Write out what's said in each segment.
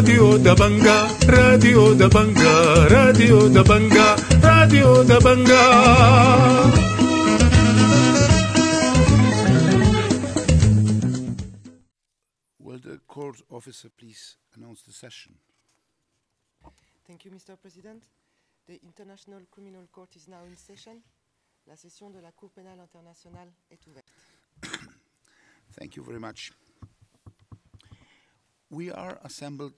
Radio da Banga, Radio da Banga, Radio da Banga, Radio da Banga. Will the court officer please announce the session? Thank you, Mr. President. The International Criminal Court is now in session. La session de la Cour pénale internationale est ouverte. Thank you very much. We are assembled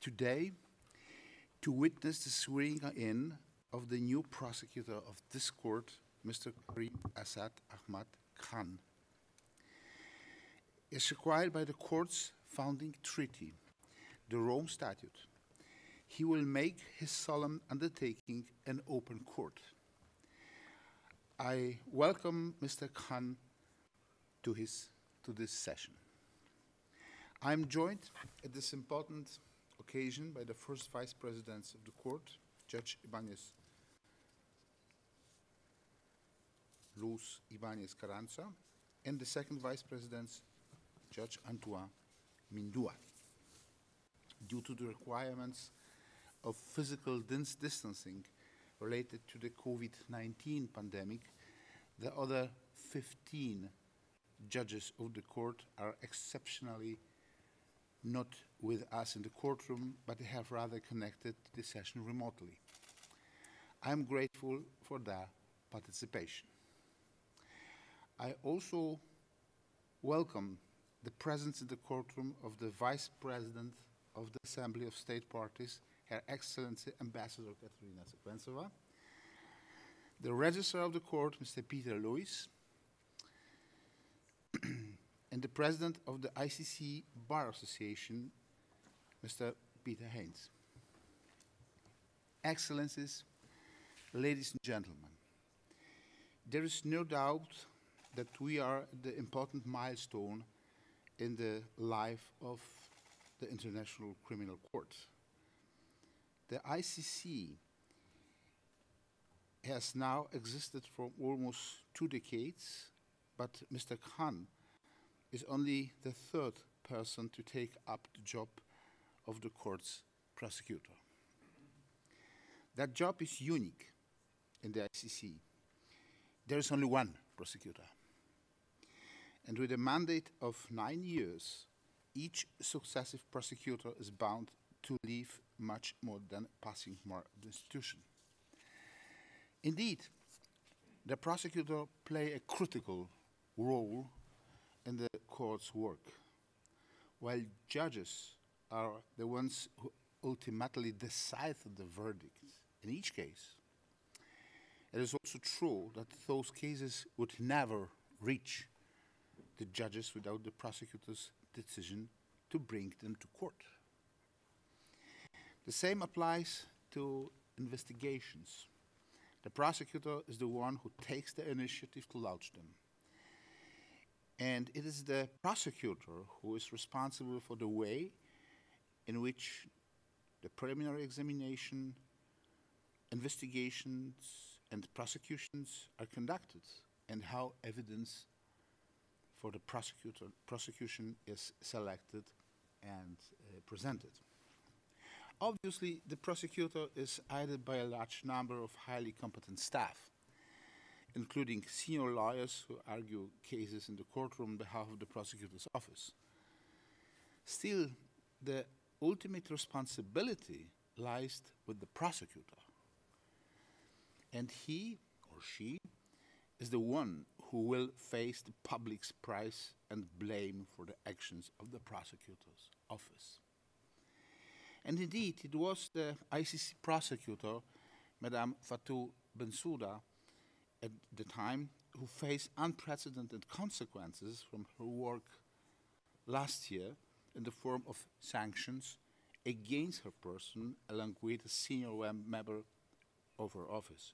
today to witness the swearing in of the new prosecutor of this court, Mr. Karim Asad Ahmad Khan. As required by the court's founding treaty, the Rome Statute, he will make his solemn undertaking an open court. I welcome Mr. Khan to this session. I am joined at this important occasion by the first vice presidents of the court, Judge Luz Ibanez Carranza, and the second vice president, Judge Antoine Mindua. Due to the requirements of physical distancing related to the COVID-19 pandemic, the other 15 judges of the court are exceptionally not with us in the courtroom, but they have rather connected the session remotely. I am grateful for their participation. I also welcome the presence in the courtroom of the Vice President of the Assembly of State Parties, Her Excellency Ambassador Katerina Sekventsova, the Registrar of the Court, Mr. Peter Lewis, and the President of the ICC Bar Association, Mr. Peter Haynes. Excellencies, ladies and gentlemen, there is no doubt that we are at the important milestone in the life of the International Criminal Court. The ICC has now existed for almost 2 decades, but Mr. Khan is only the third person to take up the job of the court's prosecutor. That job is unique in the ICC. There is only one prosecutor. And with a mandate of 9 years, each successive prosecutor is bound to leave much more than a passing mark of the institution. Indeed, the prosecutor plays a critical role in the court's work, while judges are the ones who ultimately decide the verdict in each case. It is also true that those cases would never reach the judges without the prosecutor's decision to bring them to court. The same applies to investigations. The prosecutor is the one who takes the initiative to launch them. And it is the prosecutor who is responsible for the way in which the preliminary examination, investigations, and prosecutions are conducted, and how evidence for the prosecution is selected and presented. Obviously, the prosecutor is aided by a large number of highly competent staff, including senior lawyers who argue cases in the courtroom on behalf of the prosecutor's office. Still, the ultimate responsibility lies with the prosecutor, and he or she is the one who will face the public's praise and blame for the actions of the prosecutor's office. And indeed, it was the ICC prosecutor, Madame Fatou Bensouda, at the time, who faced unprecedented consequences from her work last year in the form of sanctions against her person, along with a senior member of her office.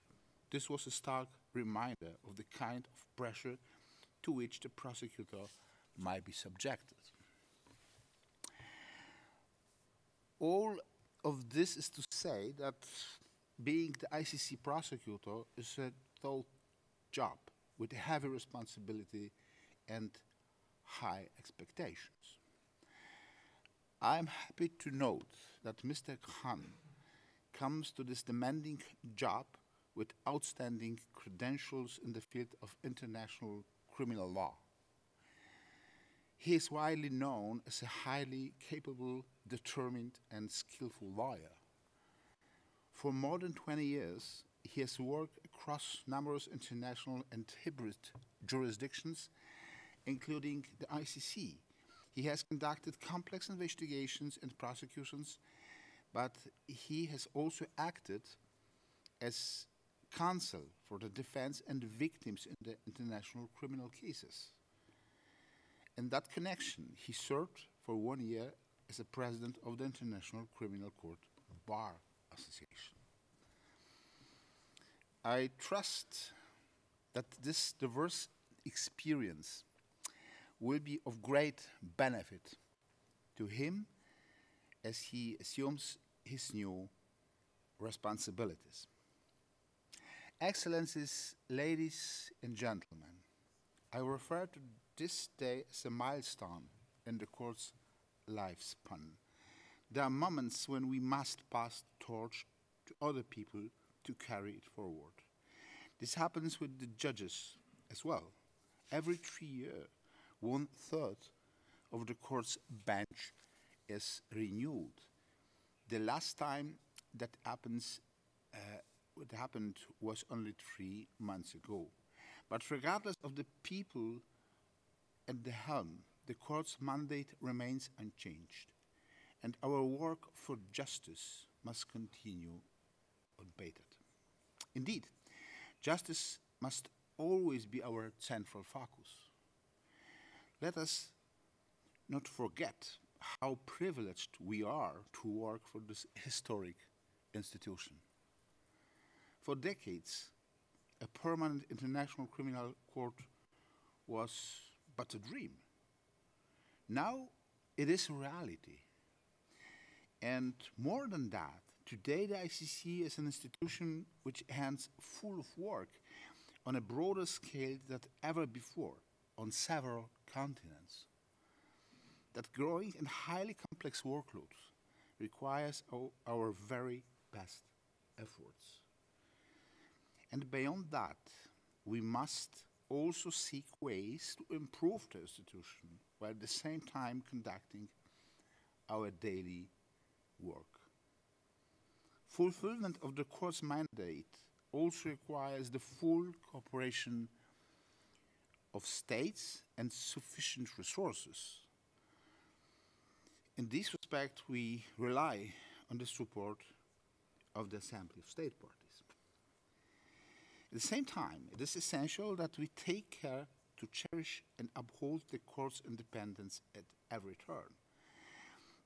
This was a stark reminder of the kind of pressure to which the prosecutor might be subjected. All of this is to say that being the ICC prosecutor is a tall job with a heavy responsibility and high expectations. I'm happy to note that Mr. Khan comes to this demanding job with outstanding credentials in the field of international criminal law. He is widely known as a highly capable, determined, and skillful lawyer. For more than 20 years, he has worked across numerous international and hybrid jurisdictions, including the ICC. He has conducted complex investigations and prosecutions, but he has also acted as counsel for the defense and victims in the international criminal cases. In that connection, he served for 1 year as the president of the International Criminal Court Bar Association. I trust that this diverse experience will be of great benefit to him as he assumes his new responsibilities. Excellencies, ladies and gentlemen, I refer to this day as a milestone in the court's lifespan. There are moments when we must pass the torch to other people to carry it forward. This happens with the judges as well. Every 3 years, 1/3 of the court's bench is renewed. The last time that what happened was only 3 months ago. But regardless of the people at the helm, the court's mandate remains unchanged, and our work for justice must continue unabated. Indeed, justice must always be our central focus. Let us not forget how privileged we are to work for this historic institution. For decades, a permanent international criminal court was but a dream. Now it is a reality. And more than that, today the ICC is an institution which hands full of work on a broader scale than ever before on several continents. That growing and highly complex workload requires our very best efforts. And beyond that, we must also seek ways to improve the institution while at the same time conducting our daily work. Fulfillment of the court's mandate also requires the full cooperation of states and sufficient resources. In this respect, we rely on the support of the Assembly of State Parties. At the same time, it is essential that we take care to cherish and uphold the court's independence at every turn.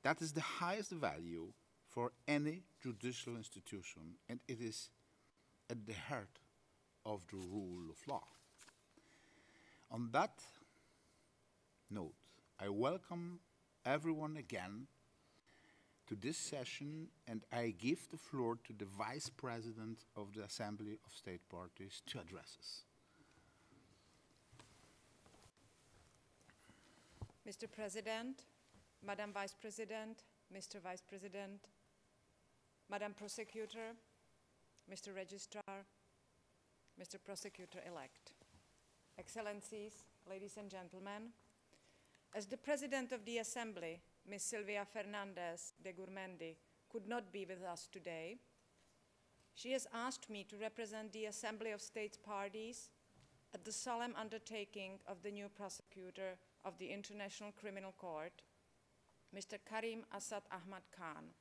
That is the highest value for any judicial institution, and it is at the heart of the rule of law. On that note, I welcome everyone again to this session, and I give the floor to the Vice President of the Assembly of State Parties to address us. Mr. President, Madam Vice President, Mr. Vice President, Madam Prosecutor, Mr. Registrar, Mr. Prosecutor-elect, Excellencies, ladies and gentlemen, as the President of the Assembly, Ms. Silvia Fernandez de Gurmendi, could not be with us today, she has asked me to represent the Assembly of States Parties at the solemn undertaking of the new prosecutor of the International Criminal Court, Mr. Karim Asad Ahmad Khan.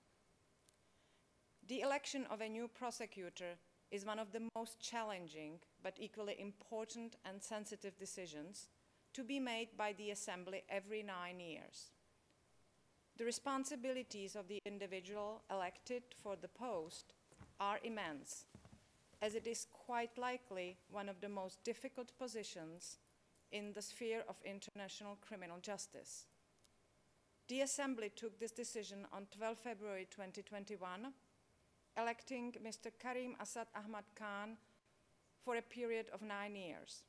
The election of a new prosecutor is one of the most challenging but equally important and sensitive decisions to be made by the Assembly every 9 years. The responsibilities of the individual elected for the post are immense, as it is quite likely one of the most difficult positions in the sphere of international criminal justice. The Assembly took this decision on 12 February 2021, electing Mr. Karim Asad Ahmad Khan for a period of 9 years.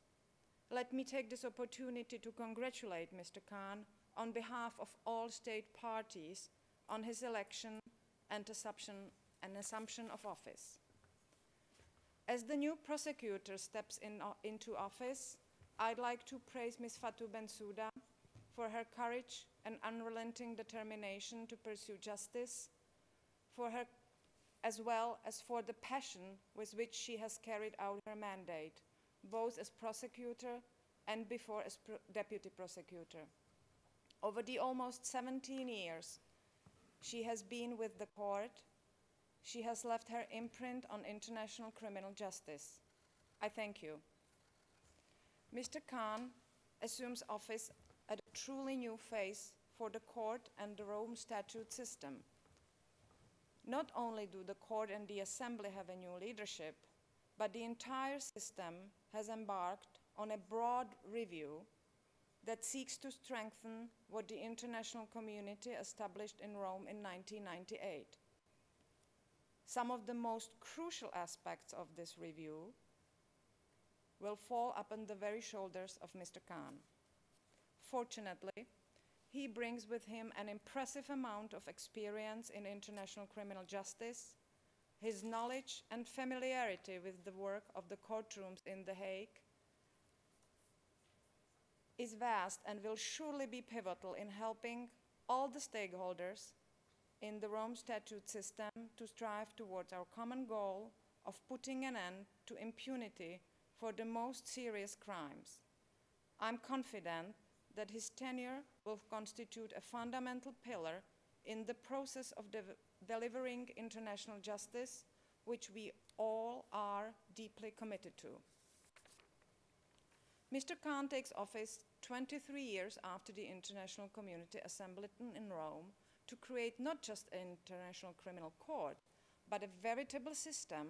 Let me take this opportunity to congratulate Mr. Khan on behalf of all state parties on his election and assumption of office. As the new prosecutor steps into office, I'd like to praise Ms. Fatou Bensouda for her courage and unrelenting determination to pursue justice, as well as for the passion with which she has carried out her mandate, both as prosecutor and before as deputy prosecutor. Over the almost 17 years she has been with the court, she has left her imprint on international criminal justice. I thank you. Mr. Khan assumes office at a truly new phase for the court and the Rome Statute system. Not only do the court and the assembly have a new leadership, but the entire system has embarked on a broad review that seeks to strengthen what the international community established in Rome in 1998. Some of the most crucial aspects of this review will fall upon the very shoulders of Mr. Khan. Fortunately, he brings with him an impressive amount of experience in international criminal justice. His knowledge and familiarity with the work of the courtrooms in The Hague is vast and will surely be pivotal in helping all the stakeholders in the Rome Statute system to strive towards our common goal of putting an end to impunity for the most serious crimes. I'm confident that his tenure will constitute a fundamental pillar in the process of delivering international justice, which we all are deeply committed to. Mr. Khan takes office 23 years after the international community assembled in Rome to create not just an international criminal court, but a veritable system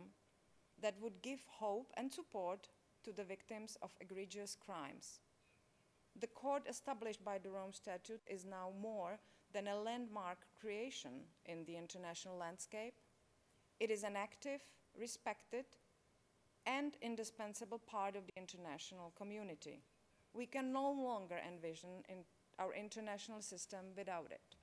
that would give hope and support to the victims of egregious crimes. The court established by the Rome Statute is now more than a landmark creation in the international landscape. It is an active, respected, and indispensable part of the international community. We can no longer envision our international system without it.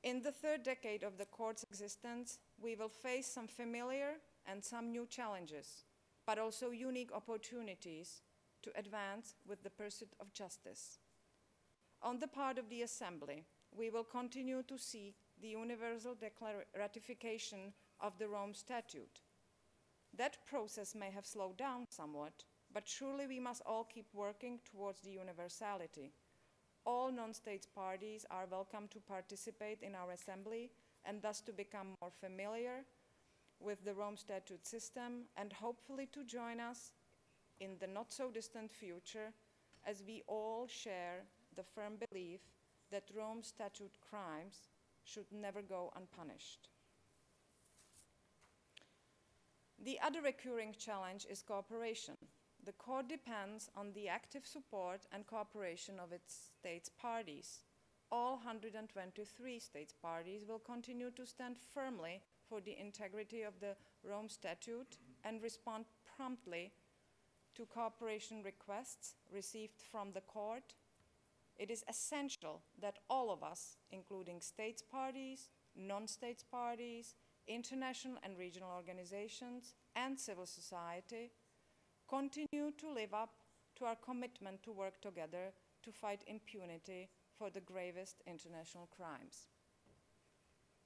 In the third decade of the court's existence, we will face some familiar and some new challenges, but also unique opportunities to advance with the pursuit of justice. On the part of the Assembly, we will continue to seek the universal ratification of the Rome Statute. That process may have slowed down somewhat, but surely we must all keep working towards the universality. All non-state parties are welcome to participate in our Assembly and thus to become more familiar with the Rome Statute system and hopefully to join us in the not-so-distant future, as we all share the firm belief that Rome Statute crimes should never go unpunished. The other recurring challenge is cooperation. The court depends on the active support and cooperation of its states parties. All 123 states parties will continue to stand firmly for the integrity of the Rome Statute and respond promptly to cooperation requests received from the court. It is essential that all of us, including states parties, non-states parties, international and regional organizations, and civil society, continue to live up to our commitment to work together to fight impunity for the gravest international crimes.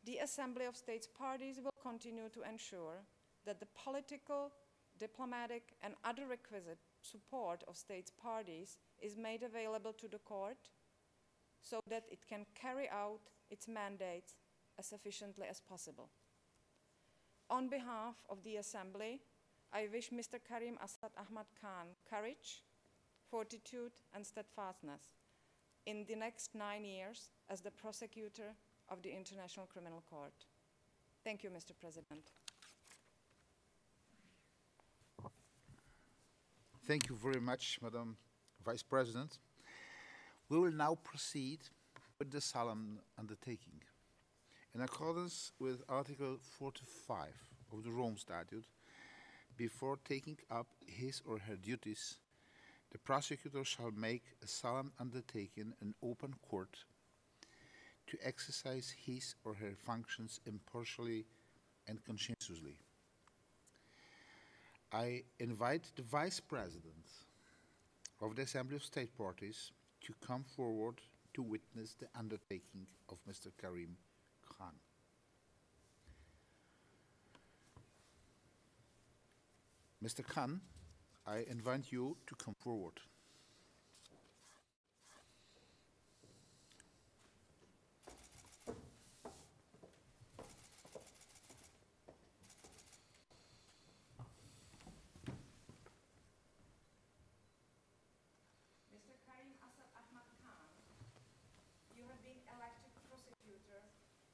The Assembly of States Parties will continue to ensure that the political, diplomatic, and other requisite support of states parties is made available to the court so that it can carry out its mandate as efficiently as possible. On behalf of the Assembly, I wish Mr. Karim Asad Ahmad Khan courage, fortitude, and steadfastness in the next 9 years as the prosecutor of the International Criminal Court. Thank you, Mr. President. Thank you very much, Madam Vice President. We will now proceed with the solemn undertaking. In accordance with Article 45 of the Rome Statute, before taking up his or her duties, the prosecutor shall make a solemn undertaking in open court to exercise his or her functions impartially and conscientiously. I invite the Vice President of the Assembly of State Parties to come forward to witness the undertaking of Mr. Karim Khan. Mr. Khan, I invite you to come forward. Mr. Karim Asad Ahmad Khan, you have been elected prosecutor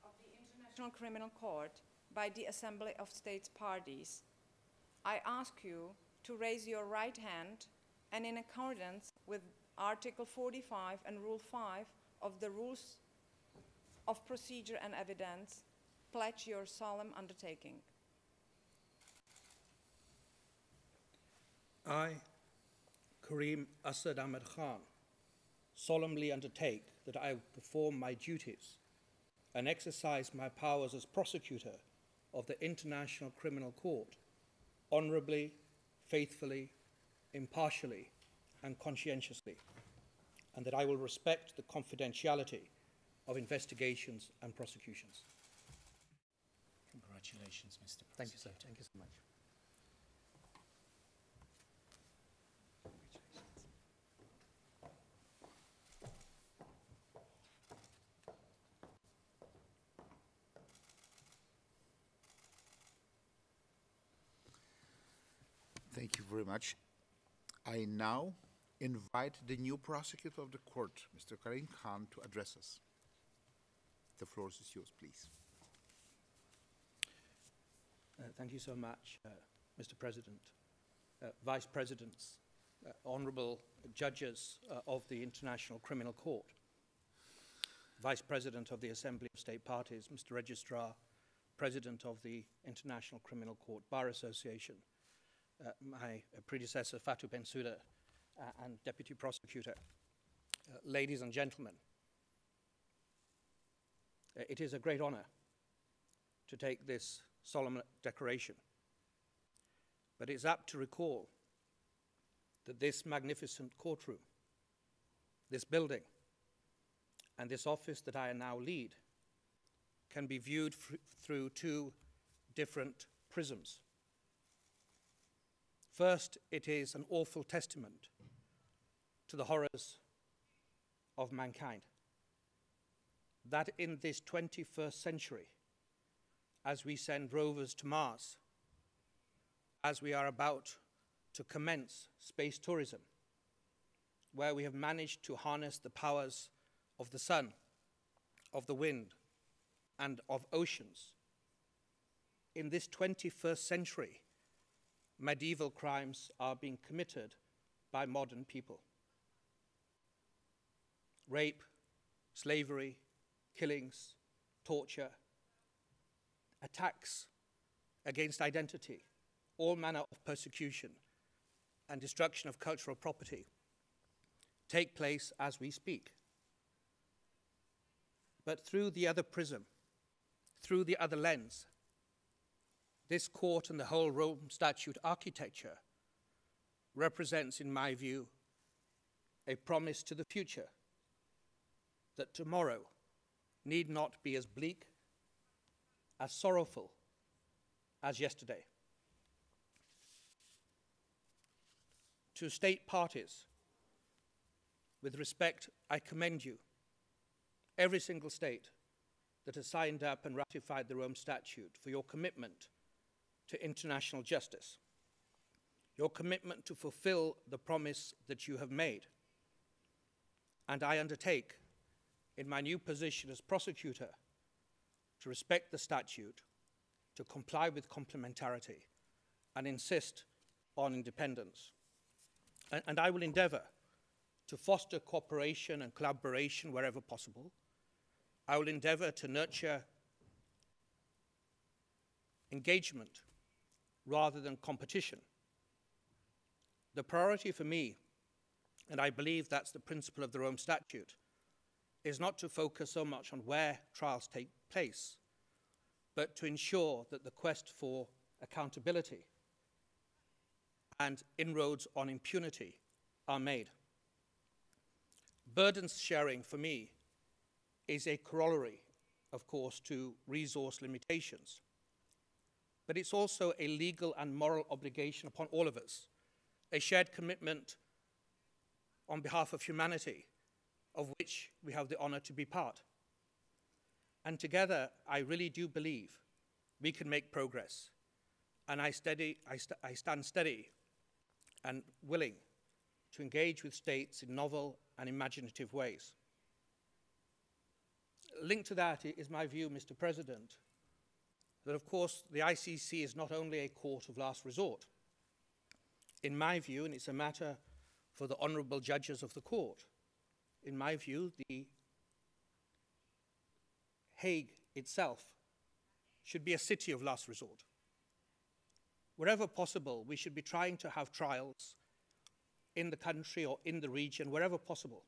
of the International Criminal Court by the Assembly of States Parties. I ask you to raise your right hand and, in accordance with Article 45 and Rule 5 of the Rules of Procedure and Evidence, pledge your solemn undertaking. I, Karim Asad Ahmad Khan, solemnly undertake that I will perform my duties and exercise my powers as prosecutor of the International Criminal Court honorably, faithfully, impartially, and conscientiously, and that I will respect the confidentiality of investigations and prosecutions. Congratulations, Mr. President. Thank you, sir. Thank you so much. Thank you very much. I now invite the new prosecutor of the court, Mr. Karim Khan, to address us. The floor is yours, please. Thank you so much, Mr. President, Vice Presidents, honorable judges of the International Criminal Court, Vice President of the Assembly of State Parties, Mr. Registrar, President of the International Criminal Court Bar Association, my predecessor Fatou Bensouda, and Deputy Prosecutor, ladies and gentlemen, it is a great honor to take this solemn declaration, but it's apt to recall that this magnificent courtroom, this building, and this office that I now lead can be viewed through two different prisms. First, it is an awful testament to the horrors of mankind, that in this 21st century, as we send rovers to Mars, as we are about to commence space tourism, where we have managed to harness the powers of the sun, of the wind, and of oceans, in this 21st century, medieval crimes are being committed by modern people. Rape, slavery, killings, torture, attacks against identity, all manner of persecution and destruction of cultural property take place as we speak. But through the other prism, through the other lens, this court and the whole Rome Statute architecture represents, in my view, a promise to the future that tomorrow need not be as bleak, as sorrowful as yesterday. To state parties, with respect, I commend you, every single state that has signed up and ratified the Rome Statute, for your commitment to international justice, your commitment to fulfill the promise that you have made. And I undertake, in my new position as prosecutor, to respect the statute, to comply with complementarity, and insist on independence. And I will endeavor to foster cooperation and collaboration wherever possible. I will endeavor to nurture engagement rather than competition. The priority for me, and I believe that's the principle of the Rome Statute, is not to focus so much on where trials take place, but to ensure that the quest for accountability and inroads on impunity are made. Burdens sharing, for me, is a corollary, of course, to resource limitations. But it's also a legal and moral obligation upon all of us, a shared commitment on behalf of humanity, of which we have the honor to be part. And together, I really do believe we can make progress. And I stand steady and willing to engage with states in novel and imaginative ways. Linked to that is my view, Mr. President, that of course the ICC is not only a court of last resort. In my view, and it's a matter for the honourable judges of the court, in my view, the Hague itself should be a city of last resort. Wherever possible, we should be trying to have trials in the country or in the region, wherever possible.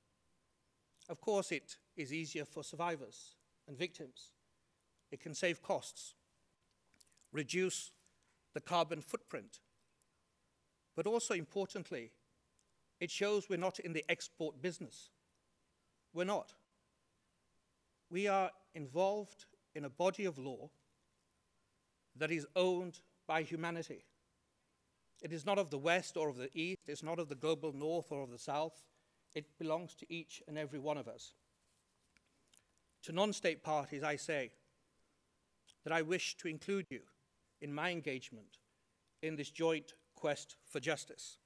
Of course, it is easier for survivors and victims. It can save costs, reduce the carbon footprint. But also importantly, it shows we're not in the export business. We're not. We are involved in a body of law that is owned by humanity. It is not of the West or of the East. It's not of the global North or of the South. It belongs to each and every one of us. To non-state parties, I say that I wish to include you in my engagement in this joint quest for justice.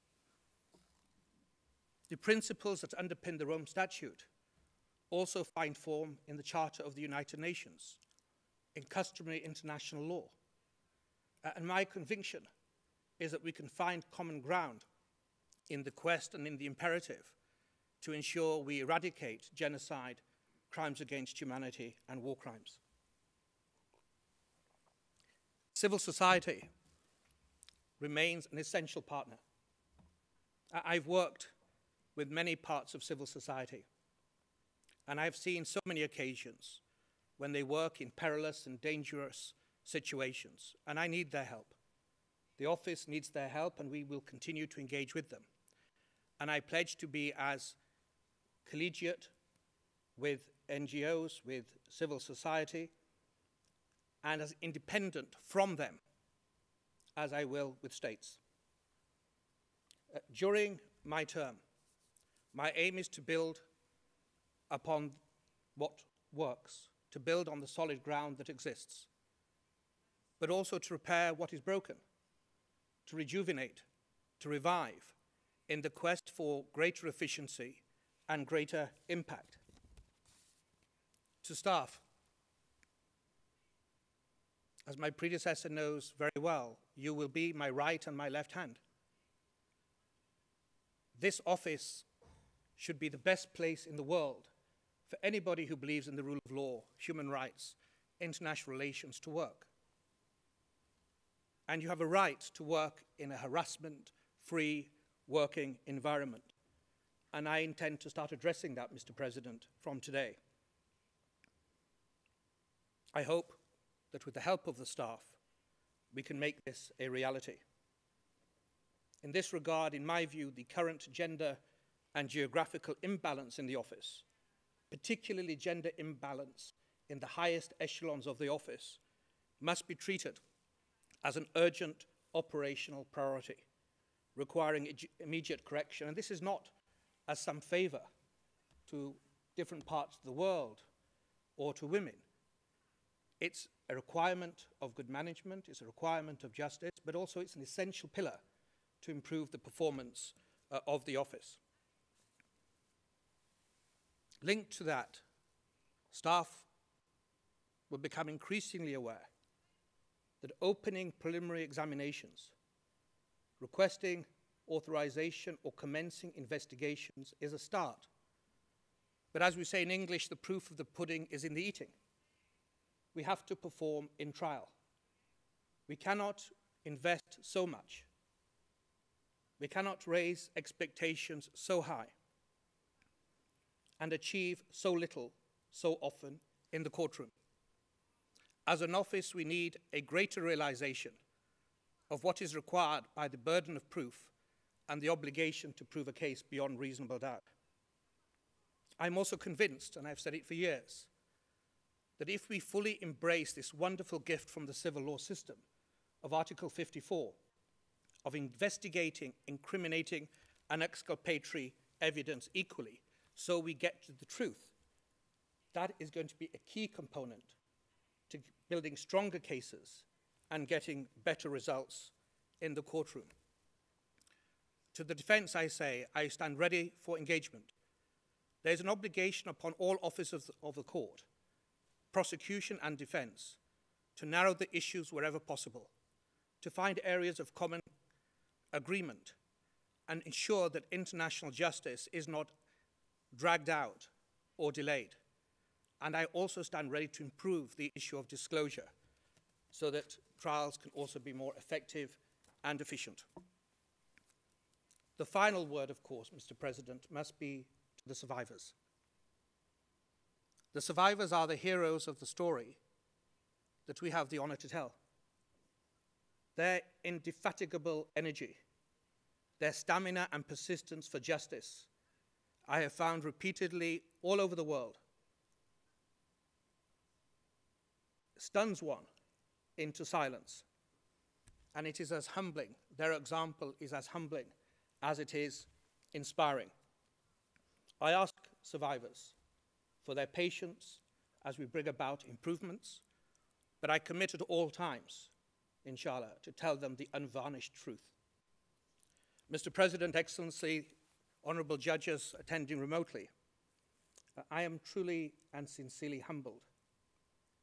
The principles that underpin the Rome Statute also find form in the Charter of the United Nations, in customary international law. And my conviction is that we can find common ground in the quest and in the imperative to ensure we eradicate genocide, crimes against humanity, and war crimes. Civil society remains an essential partner. I've worked with many parts of civil society, and I've seen so many occasions when they work in perilous and dangerous situations, and I need their help. The office needs their help, and we will continue to engage with them. And I pledge to be as collegiate with NGOs, with civil society, and as independent from them as I will with states. During my term, my aim is to build upon what works, to build on the solid ground that exists, but also to repair what is broken, to rejuvenate, to revive in the quest for greater efficiency and greater impact. To staff, as my predecessor knows very well, you will be my right and my left hand. This office should be the best place in the world for anybody who believes in the rule of law, human rights, international relations to work. And you have a right to work in a harassment-free working environment. And I intend to start addressing that, Mr. President, from today. I hope that with the help of the staff, we can make this a reality. In this regard, in my view, the current gender and geographical imbalance in the office, particularly gender imbalance in the highest echelons of the office, must be treated as an urgent operational priority, requiring immediate correction. And this is not as some favor to different parts of the world or to women. It's a requirement of good management, it's a requirement of justice, but also it's an essential pillar to improve the performance of the office. Linked to that, staff will become increasingly aware that opening preliminary examinations, requesting authorization or commencing investigations is a start. But as we say in English, the proof of the pudding is in the eating. We have to perform in trial. We cannot invest so much. We cannot raise expectations so high and achieve so little so often in the courtroom. As an office, we need a greater realization of what is required by the burden of proof and the obligation to prove a case beyond reasonable doubt. I'm also convinced, and I've said it for years, that if we fully embrace this wonderful gift from the civil law system of Article 54, of investigating, incriminating, and exculpatory evidence equally, so we get to the truth, that is going to be a key component to building stronger cases and getting better results in the courtroom. To the defense, I say, I stand ready for engagement. There is an obligation upon all officers of the court, prosecution and defense, to narrow the issues wherever possible, to find areas of common agreement, and ensure that international justice is not dragged out or delayed. And I also stand ready to improve the issue of disclosure so that trials can also be more effective and efficient. The final word, of course, Mr. President, must be to the survivors. The survivors are the heroes of the story that we have the honor to tell. Their indefatigable energy, their stamina and persistence for justice, I have found repeatedly all over the world, stuns one into silence. And it is as humbling, their example is as humbling as it is inspiring. I ask survivors for their patience as we bring about improvements, but I commit at all times, inshallah, to tell them the unvarnished truth. Mr. President, Excellency, honorable judges attending remotely, I am truly and sincerely humbled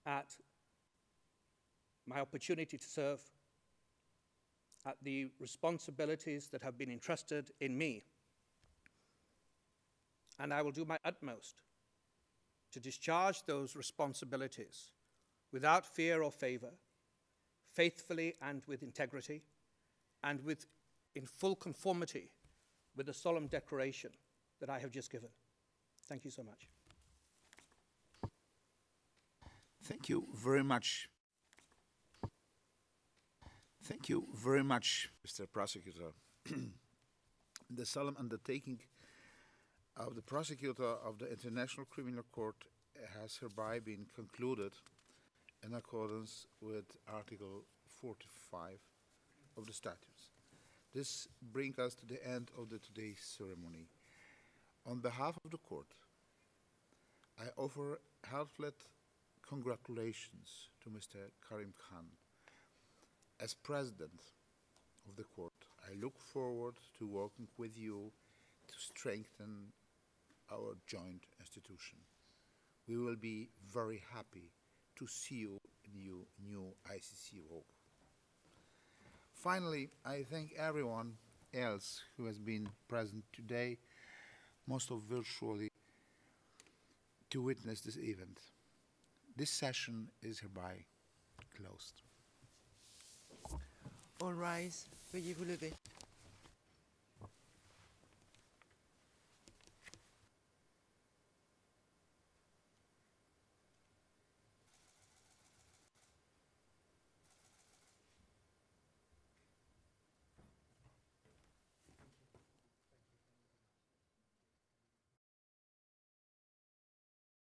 at my opportunity to serve, at the responsibilities that have been entrusted in me. And I will do my utmost to discharge those responsibilities without fear or favor, faithfully and with integrity, and in full conformity with the solemn declaration that I have just given. Thank you so much. Thank you very much. Thank you very much, Mr. Prosecutor. The solemn undertaking of the Prosecutor of the International Criminal Court has hereby been concluded in accordance with Article 45 of the statutes. This brings us to the end of today's ceremony. On behalf of the court, I offer heartfelt congratulations to Mr. Karim Khan. As President of the court, I look forward to working with you to strengthen our joint institution. We will be very happy to see you in your new ICC role. Finally, I thank everyone else who has been present today, most of virtually, to witness this event. This session is hereby closed. All rise, veuillez vous lever.